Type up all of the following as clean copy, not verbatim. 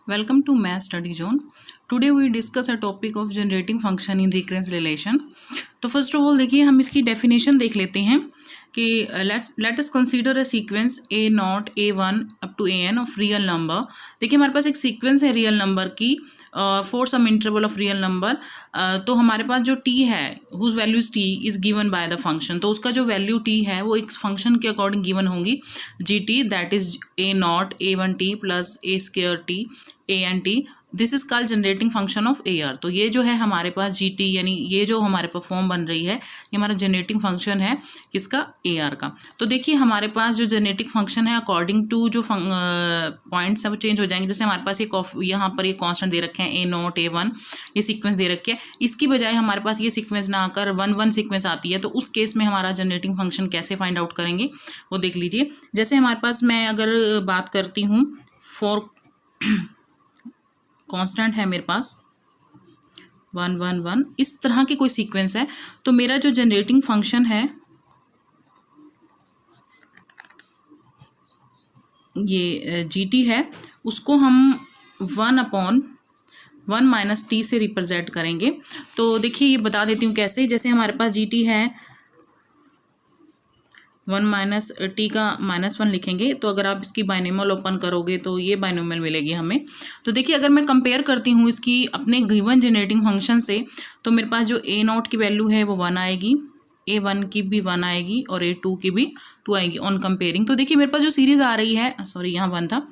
Welcome to Math Study Zone. Today we discuss a topic of generating function in recurrence relation. तो first of all देखिए हम इसकी definition देख लेते हैं कि let us consider a sequence a naught a one up to a n of real number. देखिए हमारे पास एक सीक्वेंस है रियल नंबर की for some interval of real number. तो हमारे पास जो टी है whose value is t is given by the function. तो उसका जो वैल्यू टी है वो एक फंक्शन के अकॉर्डिंग गिवन होंगी g t that is a naught a one t plus a square t a n t. This is called generating function of a r. तो ये जो है हमारे पास जी टी यानी ये जो हमारे पास फॉर्म बन रही है ये हमारा जनरेटिंग फंक्शन है किसका ए आर का. तो देखिए हमारे पास जो जनरेटिंग फंक्शन है अकॉर्डिंग टू जो पॉइंट्स है वो चेंज हो जाएंगे. जैसे हमारे पास एक यहाँ पर ये कॉन्स्टेंट दे रखे हैं ए नॉट ए वन, ये सीक्वेंस दे रखे हैं. इसकी बजाय हमारे पास ये सीक्वेंस ना आकर वन वन सीक्वेंस आती है. तो उस केस में हमारा जनरेटिंग फंक्शन कैसे फाइंड आउट करेंगे वो देख लीजिए. जैसे हमारे पास मैं अगर बात करती हूँ फॉर कांस्टेंट है मेरे पास 1 1 1 इस तरह की कोई सीक्वेंस है. तो मेरा जो जनरेटिंग फंक्शन है ये जी टी है उसको हम 1/1 माइनस टी से रिप्रेजेंट करेंगे. तो देखिए ये बता देती हूँ कैसे. जैसे हमारे पास जी टी है 1 माइनस टी का -1 लिखेंगे. तो अगर आप इसकी बाइनोमियल ओपन करोगे तो ये बाइनोमियल मिलेगी हमें. तो देखिए अगर मैं कंपेयर करती हूँ इसकी अपने गिवन जनरेटिंग फंक्शन से तो मेरे पास जो ए नॉट की वैल्यू है वो 1 आएगी, ए वन की भी 1 आएगी और ए टू की भी 2 आएगी ऑन कंपेयरिंग. तो देखिए मेरे पास जो सीरीज़ आ रही है सॉरी यहाँ 1 था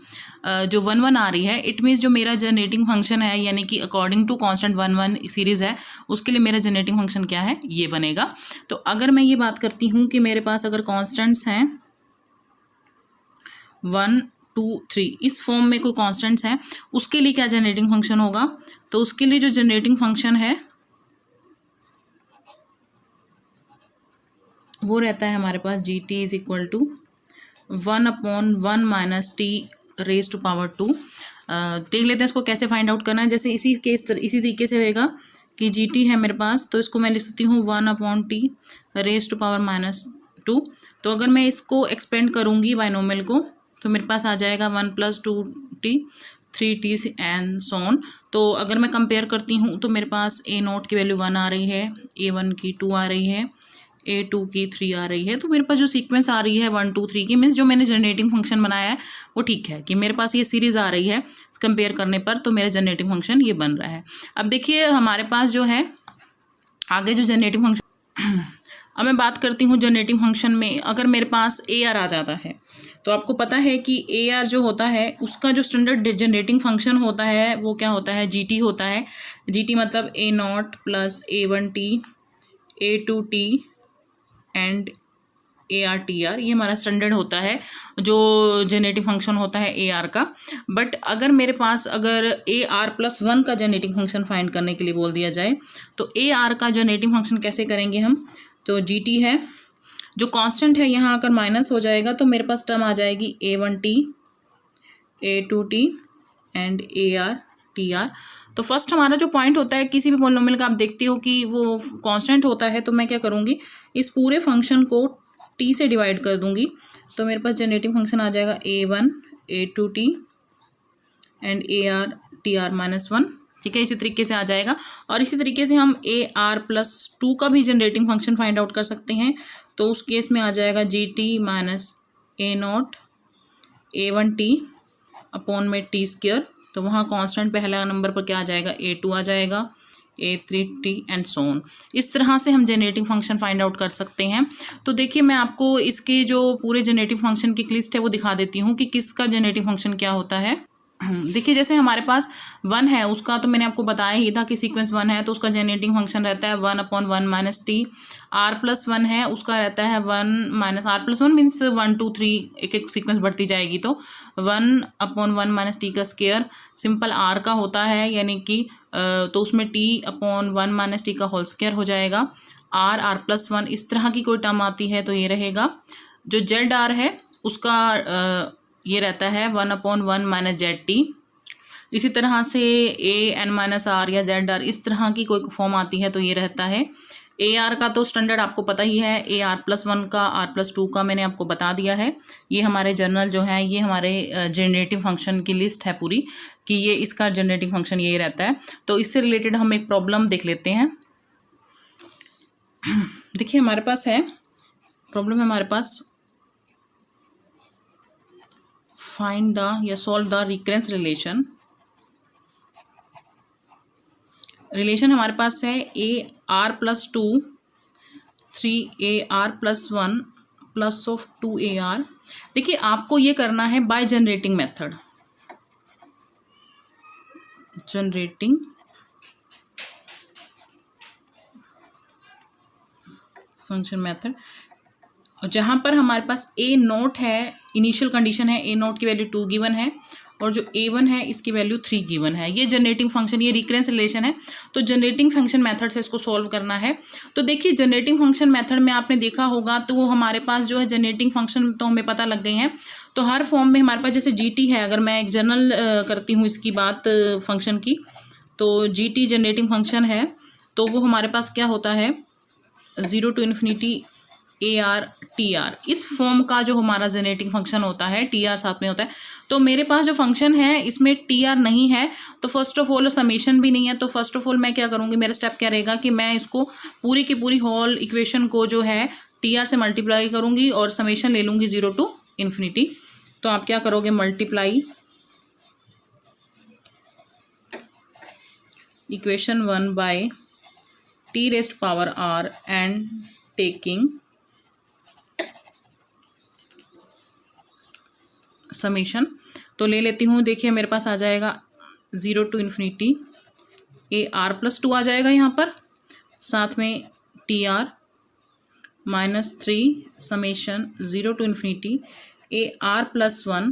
जो 1 1 आ रही है इट मीन्स जो मेरा जनरेटिंग फंक्शन है यानी कि अकॉर्डिंग टू कांस्टेंट 1 1 सीरीज़ है उसके लिए मेरा जनरेटिंग फंक्शन क्या है ये बनेगा. तो अगर मैं ये बात करती हूँ कि मेरे पास अगर कांस्टेंट्स हैं 1 2 3 इस फॉर्म में कोई कांस्टेंट्स हैं उसके लिए क्या जनरेटिंग फंक्शन होगा. तो उसके लिए जो जनरेटिंग फंक्शन है वो रहता है हमारे पास G t is equal to 1/1 minus t raise to power 2. देख लेते हैं इसको कैसे फाइंड आउट करना है. जैसे इसी तरीके से होएगा कि जी टी है मेरे पास तो इसको मैं लिख सकती हूँ 1/t रेज टू पावर -2. तो अगर मैं इसको एक्सपेंड करूँगी बाइनोमियल को तो मेरे पास आ जाएगा 1 + 2t 3t एंड सोन. तो अगर मैं कंपेयर करती हूँ तो मेरे पास ए नोट की वैल्यू 1 आ रही है, ए वन की 2 आ रही है, ए टू की 3 आ रही है. तो मेरे पास जो सीक्वेंस आ रही है 1 2 3 की मीन्स जो मैंने जनरेटिंग फंक्शन बनाया है वो ठीक है कि मेरे पास ये सीरीज़ आ रही है कंपेयर करने पर. तो मेरा जनरेटिंग फंक्शन ये बन रहा है. अब देखिए हमारे पास जो है आगे जो जनरेटिंग फंक्शन अब मैं बात करती हूँ जनरेटिंग फंक्शन में अगर मेरे पास ए आर आ जाता है तो आपको पता है कि ए आर जो होता है उसका जो स्टैंडर्ड जनरेटिंग फंक्शन होता है वो क्या होता है जी टी होता है. जी टी मतलब a naught plus a one t a two t and a r t r. ये हमारा स्टैंडर्ड होता है जो जनरेटिंग फंक्शन होता है ए आर का. बट अगर मेरे पास अगर ए आर प्लस 1 का जनरेटिंग फंक्शन फाइंड करने के लिए बोल दिया जाए तो ए आर का जनरेटिंग फंक्शन कैसे करेंगे हम. तो जी टी है जो कांस्टेंट है यहाँ आकर माइनस हो जाएगा तो मेरे पास टर्म आ जाएगी a one t a two t and a r t r. तो फर्स्ट हमारा जो पॉइंट होता है किसी भी पॉलिनोमियल का आप देखते हो कि वो कांस्टेंट होता है. तो मैं क्या करूँगी इस पूरे फंक्शन को टी से डिवाइड कर दूँगी. तो मेरे पास जनरेटिंग फंक्शन आ जाएगा a one a two t and a r t r -1. ठीक है इसी तरीके से आ जाएगा. और इसी तरीके से हम ए आर प्लस 2 का भी जनरेटिंग फंक्शन फाइंड आउट कर सकते हैं. तो उस केस में आ जाएगा G T minus A naught a one T upon में टी स्क्वायर. तो वहाँ कांस्टेंट पहला नंबर पर क्या आ जाएगा ए टू आ जाएगा, ए थ्री टी एंड सोन. इस तरह से हम जनरेटिंग फंक्शन फाइंड आउट कर सकते हैं. तो देखिए मैं आपको इसके जो पूरे जनरेटिंग फंक्शन की लिस्ट है वो दिखा देती हूँ कि किसका जनरेटिंग फंक्शन क्या होता है. देखिए जैसे हमारे पास 1 है उसका तो मैंने आपको बताया ही था कि सीक्वेंस 1 है तो उसका जनरेटिंग फंक्शन रहता है 1/1 माइनस टी. आर प्लस 1 है उसका रहता है 1 माइनस आर प्लस 1 मीन्स 1 2 3 एक एक सीक्वेंस बढ़ती जाएगी. तो 1/1 माइनस टी का स्क्वायर सिंपल आर का होता है यानी कि तो उसमें t/1 माइनस टी का होल स्क्वायर हो जाएगा. आर प्लस 1 इस तरह की कोई टर्म आती है तो ये रहेगा. जो जेड आर है उसका ये रहता है 1/1 माइनस जेड टी. इसी तरह से ए एन माइनस आर या जेड आर इस तरह की कोई फॉर्म आती है तो ये रहता है. ए आर का तो स्टैंडर्ड आपको पता ही है, ए आर प्लस 1 का आर प्लस 2 का मैंने आपको बता दिया है. ये हमारे जर्नल जो है ये हमारे जनरेटिव फंक्शन की लिस्ट है पूरी कि ये इसका जनरेटिंग फंक्शन ये रहता है। तो इससे रिलेटेड हम एक प्रॉब्लम देख लेते हैं। देखिए हमारे पास है प्रॉब्लम है हमारे पास, फाइंड द या solve the recurrence relation. Relation हमारे पास है AR+2 3AR+1 plus of 2AR। देखिए आपको ये करना है by generating method, generating function method, जहाँ पर हमारे पास A0 है, इनिशियल कंडीशन है A0 की वैल्यू 2 गिवन है और जो A1 है इसकी वैल्यू 3 गिवन है। ये जनरेटिंग फंक्शन, ये रिकरेंस रिलेशन है। तो जनरेटिंग फंक्शन मेथड से इसको सॉल्व करना है। तो देखिए जनरेटिंग फंक्शन मेथड में आपने देखा होगा तो वो हमारे पास जो है जनरेटिंग फंक्शन तो हमें पता लग गई हैं। तो हर फॉर्म में हमारे पास जैसे GT है, अगर मैं एक जनरल करती हूँ इसकी बात फंक्शन की, तो GT जनरेटिंग फंक्शन है तो वो हमारे पास क्या होता है 0 to ∞ AR TR, इस फॉर्म का जो हमारा जनरेटिंग फंक्शन होता है TR साथ में होता है। तो मेरे पास जो फंक्शन है इसमें TR नहीं है, तो फर्स्ट ऑफ ऑल समेशन भी नहीं है। तो फर्स्ट ऑफ ऑल मैं क्या करूँगी, मेरा स्टेप क्या रहेगा कि मैं इसको पूरी की पूरी होल इक्वेशन को जो है TR से मल्टीप्लाई करूँगी और समेशन ले लूँगी 0 to ∞। तो आप क्या करोगे, multiply equation 1 by T⁻R and taking summation. तो ले लेती हूँ, देखिए मेरे पास आ जाएगा 0 to ∞ AR+2 आ जाएगा यहाँ पर, साथ में TR -3 summation 0 to ∞ AR+1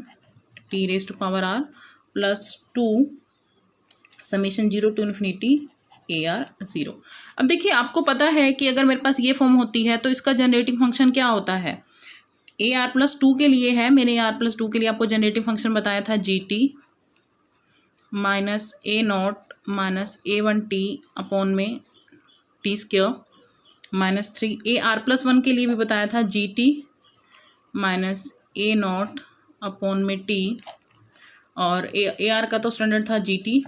T⁻R +2 summation 0 to ∞ AR0। अब देखिए आपको पता है कि अगर मेरे पास ये फॉर्म होती है तो इसका जनरेटिंग फंक्शन क्या होता है, AR+2 के लिए है, मैंने AR+2 के लिए आपको जनरेटिंग फंक्शन बताया था GT minus A0 minus A1T upon में T² -3। AR+1 के लिए भी बताया था GT माइनस A0 अपॉन में T, और AR का तो स्टैंडर्ड था GT।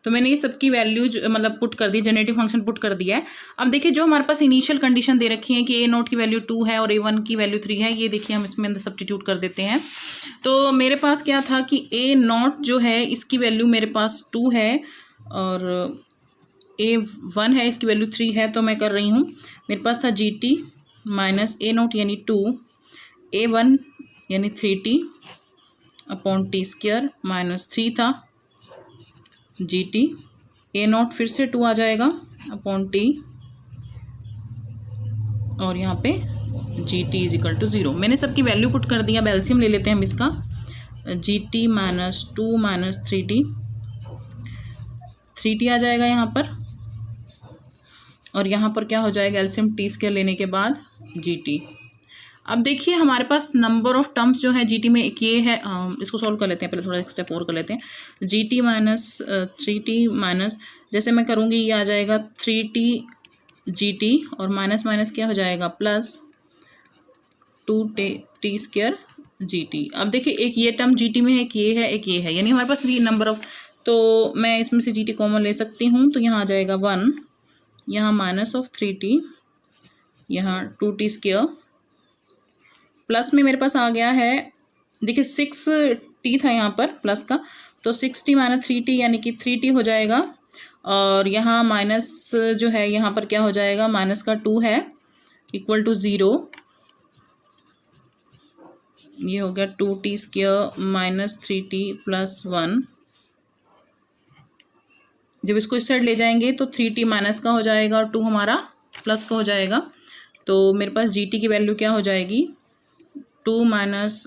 तो मैंने ये सबकी वैल्यू मतलब पुट कर दी, जनरेटिव फंक्शन पुट कर दिया है। अब देखिए जो हमारे पास इनिशियल कंडीशन दे रखी है कि A0 की वैल्यू 2 है और A1 की वैल्यू 3 है, ये देखिए हम इसमें अंदर सब्स्टिट्यूट कर देते हैं। तो मेरे पास क्या था कि A0 जो है इसकी वैल्यू मेरे पास 2 है और A1 है इसकी वैल्यू 3 है। तो मैं कर रही हूँ, मेरे पास था GT माइनस A0 यानी 2, A1 यानी 3T अपॉन T² माइनस 3 था GT, A0 फिर से 2 आ जाएगा अपॉन T और यहाँ पे GT = 0। मैंने सबकी वैल्यू पुट कर दिया। एलसीएम ले लेते हैं हम इसका, GT माइनस 2 माइनस 3T आ जाएगा यहाँ पर, और यहाँ पर क्या हो जाएगा एलसीएम T² लेने के बाद GT। अब देखिए हमारे पास नंबर ऑफ टर्म्स जो है GT में एक ये है, इसको सॉल्व कर लेते हैं, पहले थोड़ा एक स्टेप और कर लेते हैं। GT माइनस 3T माइनस, जैसे मैं करूँगी ये आ जाएगा 3T GT और माइनस माइनस क्या हो जाएगा प्लस 2T² GT। अब देखिए एक ये टर्म GT में है, एक ये है, यानी हमारे पास 3 नंबर ऑफ, तो मैं इसमें से GT कॉमन ले सकती हूँ। तो यहाँ आ जाएगा 1, यहाँ माइनस ऑफ 3T, यहाँ 2T² प्लस में मेरे पास आ गया है, देखिए 6T था यहाँ पर प्लस का, तो 6T माइनस 3T यानी कि 3T हो जाएगा, और यहाँ माइनस जो है यहाँ पर क्या हो जाएगा, माइनस का 2 है इक्वल टू 0, ये हो गया 2T² माइनस 3T प्लस 1। जब इसको इस साइड ले जाएंगे तो 3T माइनस का हो जाएगा और 2 हमारा प्लस का हो जाएगा। तो मेरे पास GT की वैल्यू क्या हो जाएगी, 2 minus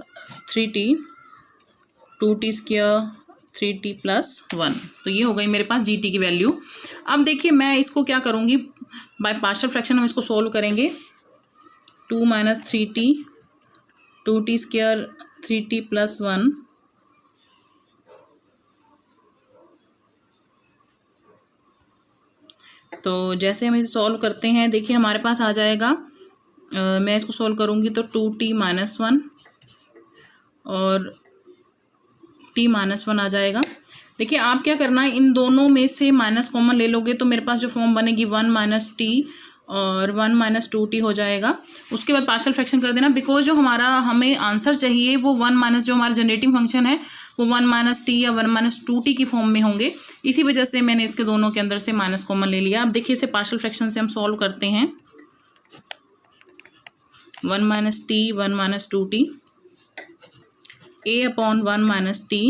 3T 2T² 3T plus 1। तो ये हो गई मेरे पास GT की वैल्यू। अब देखिए मैं इसको क्या करूँगी, बाय पार्शियल फ्रैक्शन हम इसको सोल्व करेंगे। 2 minus 3T 2T² 3T plus 1, तो जैसे हम इसे सॉल्व करते हैं देखिए हमारे पास आ जाएगा, मैं इसको सॉल्व करूँगी तो 2T माइनस 1 और T माइनस 1 आ जाएगा। देखिए आप क्या करना है, इन दोनों में से माइनस कॉमन ले लोगे तो मेरे पास जो फॉर्म बनेगी 1 माइनस टी और 1 माइनस 2t हो जाएगा। उसके बाद पार्शियल फ्रैक्शन कर देना, बिकॉज जो हमें आंसर चाहिए वो 1 माइनस जो हमारा जनरेटिंग फंक्शन है वो 1 माइनस टी या 1 माइनस 2t की फॉर्म में होंगे। इसी वजह से मैंने इसके दोनों के अंदर से माइनस कॉमन ले लिया। अब देखिए इसे पार्शियल फ्रैक्शन से हम सॉल्व करते हैं। 1 minus T 1 minus 2t, a upon 1 minus T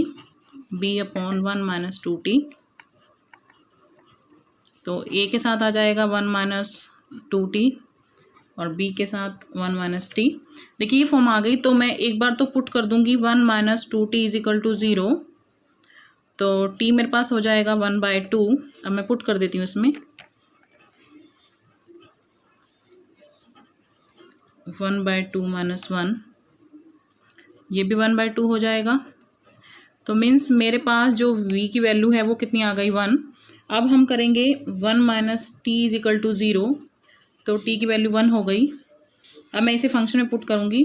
b upon 1 minus 2t, तो a के साथ आ जाएगा 1 माइनस 2t और b के साथ 1 माइनस टी। देखिए ये फॉर्म आ गई, तो मैं एक बार तो पुट कर दूंगी 1 minus 2t is equal to 0, तो t मेरे पास हो जाएगा 1/2। अब मैं पुट कर देती हूँ इसमें 1/2 माइनस 1, ये भी 1/2 हो जाएगा। तो मीन्स मेरे पास जो v की वैल्यू है वो कितनी आ गई 1। अब हम करेंगे 1 minus t is equal to 0, तो t की वैल्यू 1 हो गई। अब मैं इसे फंक्शन में पुट करूँगी,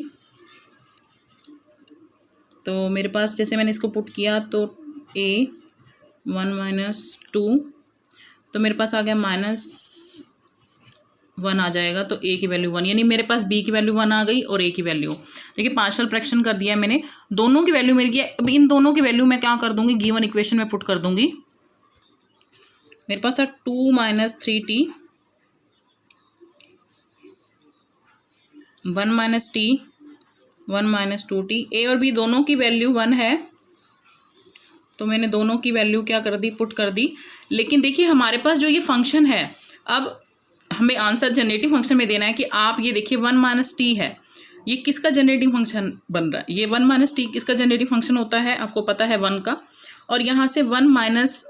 तो मेरे पास जैसे मैंने इसको पुट किया तो a 1 माइनस 2, तो मेरे पास आ गया -1 आ जाएगा, तो a की वैल्यू 1, यानी मेरे पास b की वैल्यू 1 आ गई और a की वैल्यू। देखिए पार्शियल फ्रैक्शन कर दिया मैंने, दोनों की वैल्यू मिल गई। अब इन दोनों की वैल्यू मैं क्या कर दूंगी, गिवन इक्वेशन में पुट कर दूंगी। मेरे पास था 2 minus 3t 1 minus T 1 minus 2t, a और b दोनों की वैल्यू 1 है, तो मैंने दोनों की वैल्यू क्या कर दी, पुट कर दी। लेकिन देखिए हमारे पास जो ये फंक्शन है, अब हमें आंसर जनरेटिंग फंक्शन में देना है कि आप ये देखिए 1 माइनस टी है, ये किसका जनरेटिंग फंक्शन बन रहा है, ये 1 माइनस टी किसका जनरेटिंग फंक्शन होता है, आपको पता है 1 का। और यहाँ से 1 माइनस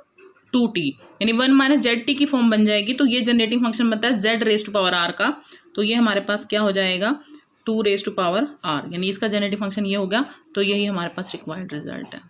2t यानी 1 माइनस जेड टी की फॉर्म बन जाएगी, तो ये जनरेटिंग फंक्शन बनता है z raise to power r का। तो ये हमारे पास क्या हो जाएगा 2 रेज टू पावर r, यानी इसका जनरेटिंग फंक्शन ये हो गया। तो यही हमारे पास रिक्वायर्ड रिजल्ट है।